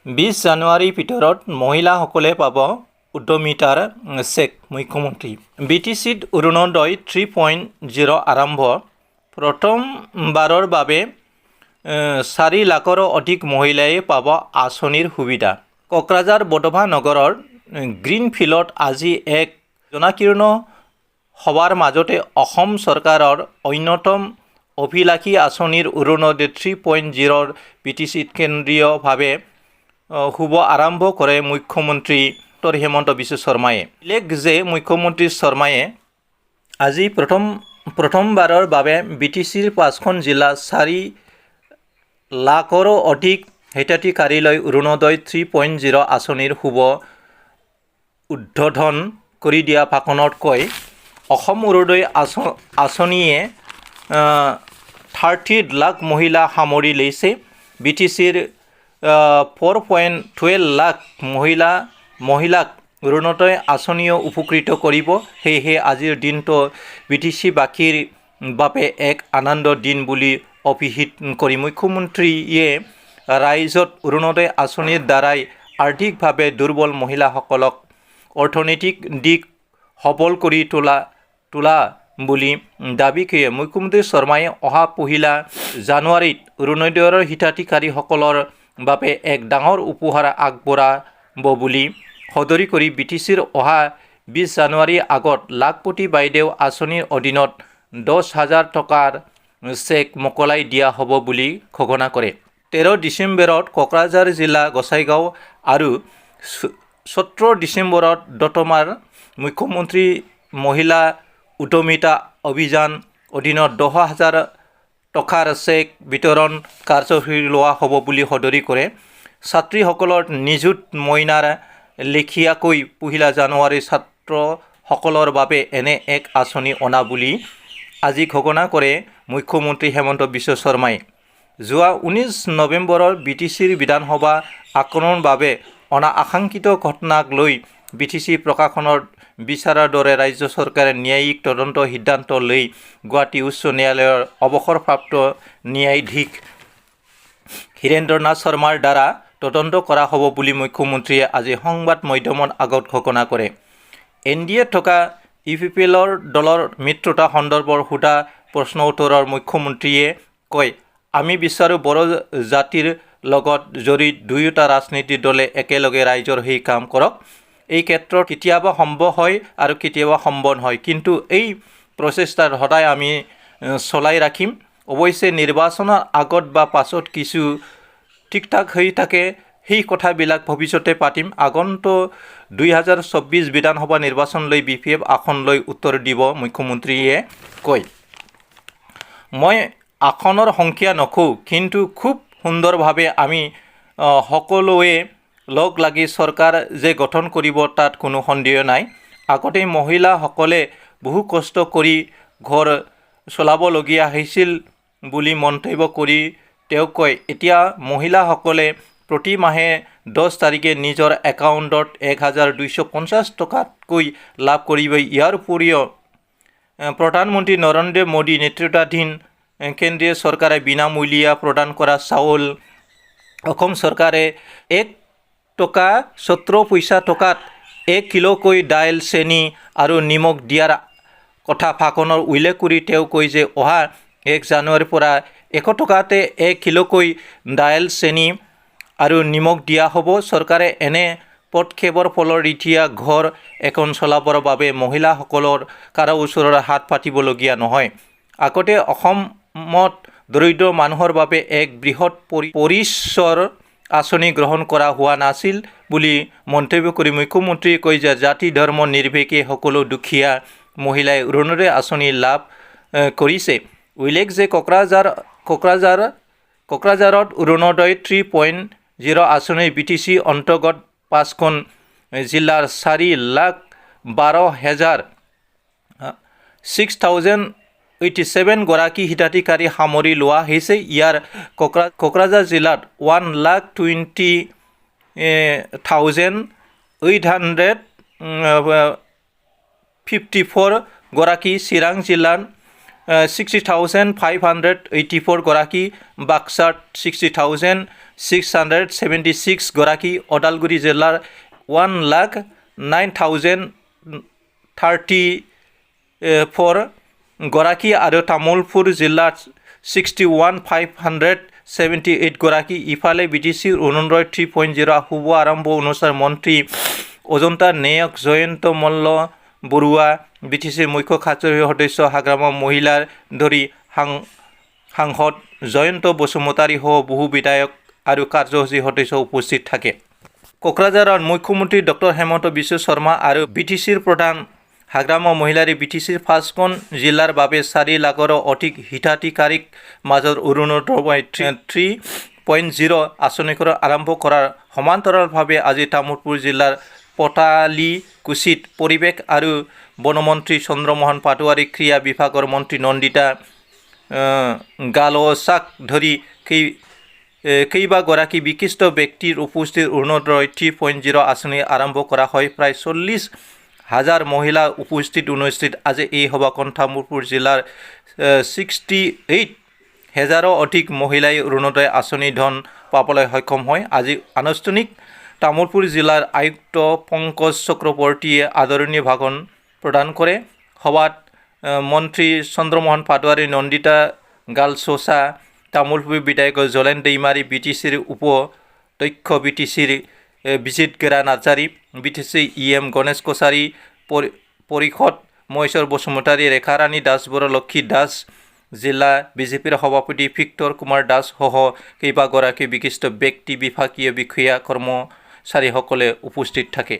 20 জানুৱাৰীৰ ভিতৰত মহিলাসকলে পাব উদ্যমিতাৰ চেক। মুখ্যমন্ত্ৰী BTCত অৰুণোদয় 3.0 আৰম্ভ। প্ৰথমবাৰৰ বাবে 4 লাখৰো অধিক মহিলাই পাব আঁচনিৰ সুবিধা। কোকৰাঝাৰ বডোভা নগৰৰ গ্ৰীণফিল্ডত আজি এক জনাকীৰ্ণ সভাৰ মাজতে অসম চৰকাৰৰ অন্যতম অভিলাষী আঁচনিৰ অৰুণোদয় 3.0 BTCত কেন্দ্ৰীয়ভাৱে শুভ আৰম্ভ কৰে মুখ্যমন্ত্ৰী হিমন্ত বিশ্ব শৰ্মায়ে। উল্লেখ যে মুখ্যমন্ত্ৰী শৰ্মায়ে আজি প্ৰথমবাৰৰ বাবে BTCৰ 5খন জিলা 4 লাখৰো অধিক হিতাধিকাৰীলৈ অৰুণোদয় 3.0 আঁচনিৰ শুভ উদ্বোধন কৰি দিয়া ভাষণত কয়, অসম অৰুণোদয় আঁচনিয়ে 30 লাখ মহিলা সামৰি লৈছে। BTCৰ 4.12 লাখ মহিলাক অৰুণোদয় আঁচনিয়ে উপকৃত কৰিব। সেয়েহে আজিৰ দিনটো BTCবাসীৰ বাবে এক আনন্দৰ দিন বুলি অভিহিত কৰি মুখ্যমন্ত্ৰীয়ে ৰাইজক অৰুণোদয় আঁচনিৰ দ্বাৰাই আৰ্থিকভাৱে দুৰ্বল মহিলাসকলক অৰ্থনৈতিক দিশ সবল কৰি তোলা বুলি দাবী কৰে। মুখ্যমন্ত্ৰী শৰ্মাই অহা 1 জানুৱাৰীত অৰুণোদয়ৰ হিতাধিকাৰীসকলৰ বাবে এক ডাঙৰ উপহাৰ আগবঢ়াব বুলি সদৰি কৰি BTCৰ অহা 20 জানুৱাৰীৰ আগত লাখপতি বাইদেউ আঁচনিৰ অধীনত 10,000 টকাৰ চেক মোকলাই দিয়া হ'ব বুলি ঘোষণা কৰে। 13 ডিচেম্বৰত কোকৰাঝাৰ জিলা গোসাইগাঁও আৰু 17 ডিচেম্বৰত দতমাৰ মুখ্যমন্ত্ৰী মহিলা উদ্যমিতা অভিযান অধীনত 10,000 টকাৰ চেক বিতৰণ কাৰ্যসূচী লোৱা হ'ব বুলি সদৰি কৰে। ছাত্ৰীসকলৰ নিযুত মইনাৰ লেখীয়াকৈ 1 জানুৱাৰী ছাত্ৰসকলৰ বাবে এনে এক আঁচনি অনা বুলি আজি ঘোষণা কৰে মুখ্যমন্ত্ৰী হিমন্ত বিশ্ব শৰ্মাই। যোৱা 19 নৱেম্বৰৰ BTCৰ বিধানসভা আক্ৰমণৰ বাবে অনা আকাংক্ষিত ঘটনাক লৈ BTC প্ৰশাসনৰ বিচাৰৰ দৰে ৰাজ্য চৰকাৰে ন্যায়িক তদন্তৰ সিদ্ধান্ত লৈ গুৱাহাটী উচ্চ ন্যায়ালয়ৰ অৱসৰপ্ৰাপ্ত ন্যায়াধীশ হীৰেন্দ্ৰ নাথ শৰ্মাৰ দ্বাৰা তদন্ত কৰা হ'ব বুলি মুখ্যমন্ত্ৰীয়ে আজি সংবাদ মাধ্যমৰ আগত ঘোষণা কৰে। NDA থকা UPPL দলৰ মিত্ৰতা সন্দৰ্ভৰ সোধা প্ৰশ্ন উত্তৰত মুখ্যমন্ত্ৰীয়ে কয়, আমি বিচাৰোঁ বড়ো জাতিৰ লগত জড়িত দুয়োটা ৰাজনৈতিক দলে একেলগে ৰাইজৰ হৈ কাম কৰক। এই ক্ষেত্ৰত কেতিয়াবা সম্ভৱ হয় আৰু কেতিয়াবা সম্ভৱ হয়, কিন্তু এই প্ৰচেষ্টাত সদায় আমি চলাই ৰাখিম। অৱশ্যে নিৰ্বাচনৰ আগত বা পাছত কিছু ঠিকঠাক হৈ থাকে, সেই কথাবিলাক ভৱিষ্যতে পাতিম। আগন্তুক 2024 বিধানসভা নিৰ্বাচনলৈ BPF আসনলৈ উত্তৰ দিব মুখ্যমন্ত্ৰীয়ে কয়। মই আসনৰ সংখ্যা নকওঁ, কিন্তু খুব সুন্দৰভাৱে আমি সকলোৱে লগ লাগি চৰকাৰ যে গঠন কৰিব তাত কোনো সন্দেহ নাই। আগতে মহিলাসকলে বহু কষ্ট কৰি ঘৰ চলাবলগীয়া হৈছিল বুলি মন্তব্য কৰি তেওঁ কয়, এতিয়া মহিলাসকলে প্ৰতি মাহে 10 তাৰিখে নিজৰ একাউণ্টত 1,250 টকাকৈ লাভ কৰিব। ইয়াৰ উপৰিও প্ৰধানমন্ত্ৰী নৰেন্দ্ৰ মোদী নেতৃত্বাধীন কেন্দ্ৰীয় চৰকাৰে বিনামূলীয়া প্ৰদান কৰা চাউল, অসম চৰকাৰে 1.17 টকাত 1 কিলোকৈ দাইল, চেনি আৰু নিমখ দিয়াৰ কথা ভাষণত উল্লেখ কৰি তেওঁ কয় যে অহা 1 জানুৱাৰীৰ পৰা 100 টকাতে 1 কিলোকৈ দাইল, চেনি আৰু নিমখ দিয়া হ'ব। চৰকাৰে এনে পদক্ষেপৰ ফলত এতিয়া ঘৰ এখন চলাবৰ বাবে মহিলাসকলৰ কাৰো ওচৰত হাত পাতিবলগীয়া নহয়। আগতে অসমত দৰিদ্ৰ মানুহৰ বাবে এক বৃহৎ পৰিসৰ আঁচনি গ্ৰহণ কৰা হোৱা নাছিল বুলি মন্তব্য কৰি মুখ্যমন্ত্ৰীয়ে কয় যে জাতি ধৰ্ম নিৰ্বিশেষে সকলো দুখীয়া মহিলাই অৰুণোদয় আঁচনি লাভ কৰিছে। উল্লেখ যে কোকৰাঝাৰত অৰুণোদয় 3.0 আঁচনিৰ BTC অন্তৰ্গত 5খন জিলাৰ 4,12,687 গৰাকী হিতাধিকাৰী সামৰি লোৱা হৈছে। ইয়াৰ কোকৰাঝাৰ জিলাত 1,20,854 গৰাকী, চিৰাং জিলাত 60,584 গৰাকী, বাক্সাত 60,676 গৰাকী, ওদালগুৰি জিলাৰ 1,09,034 গৰাকী আৰু তামোলপুৰ জিলাত 61,578 গৰাকী। ইফালে বিটিচিৰ অৰুণোদয় 3.0 শুভ আৰম্ভ অনুষ্ঠান মন্ত্ৰী অজন্তা নেওগ, জয়ন্ত মল্ল বৰুৱা, বিটিচিৰ মুখ্য কাৰ্যবাহী সদস্য হাগ্ৰামৰ মহিলাৰ ধৰি সাংসদ জয়ন্ত বসুমতাৰী সহ বহু বিধায়ক আৰু কাৰ্যসূচী সদস্য উপস্থিত থাকে। কোকৰাঝাৰত মুখ্যমন্ত্ৰী ডক্টৰ হেমন্ত বিশ্ব শৰ্মা আৰু বিটিচিৰ প্ৰধান হাগ্ৰামৰ মহিলাৰে বিটিচিৰ 5খন জিলাৰ বাবে 4 লাখৰো অধিক হিতাধিকাৰীক মাজত অৰুণোদয় 3.0 আঁচনিখন আৰম্ভ কৰাৰ সমান্তৰালভাৱে আজি তামোলপুৰ জিলাৰ পটালিকুছিত পৰিৱেশ আৰু বনমন্ত্ৰী চন্দ্ৰমোহন পাটোৱাৰী, ক্ৰীড়া বিভাগৰ মন্ত্ৰী নন্দিতা গালোচাক ধৰি কেইবাগৰাকী বিশিষ্ট ব্যক্তিৰ উপস্থিত অৰুণোদয় 3.0 আঁচনি আৰম্ভ কৰা হয়। প্ৰায় 40,000 মহিলা উপস্থিত অনুষ্ঠিত আজি এই সভাখন তামোলপুৰ জিলাৰ 68,000ৰো অধিক মহিলাই অৰুণোদয় আঁচনি ধন পাবলৈ সক্ষম হয়। আজি আনুষ্ঠানিক তামোলপুৰ জিলাৰ আয়ুক্ত পংকজ চক্ৰৱৰ্তীয়ে আদৰণি ভাষণ প্ৰদান কৰে। সভাত মন্ত্ৰী চন্দ্ৰমোহন পাটোৱাৰী, নন্দিতা গালচোচা, তামোলপুৰ বিধায়ক জলেন দৈমাৰী, বিটিচিৰ উপাধ্যক্ষ বিটিচিৰ বিজিত গেৰা নাৰ্জাৰী, বিটিচি EM গণেশ কছাৰী, পৰিষদ মহেশ্বৰ বসুমতাৰী, ৰেখাৰাণী দাস বড়ো, লক্ষী দাস, জিলা বিজেপিৰ সভাপতি ভিক্টৰ কুমাৰ দাস সহ কেইবাগৰাকী বিশিষ্ট ব্যক্তি, বিভাগীয় বিষয়া, কৰ্মচাৰীসকলে উপস্থিত থাকে।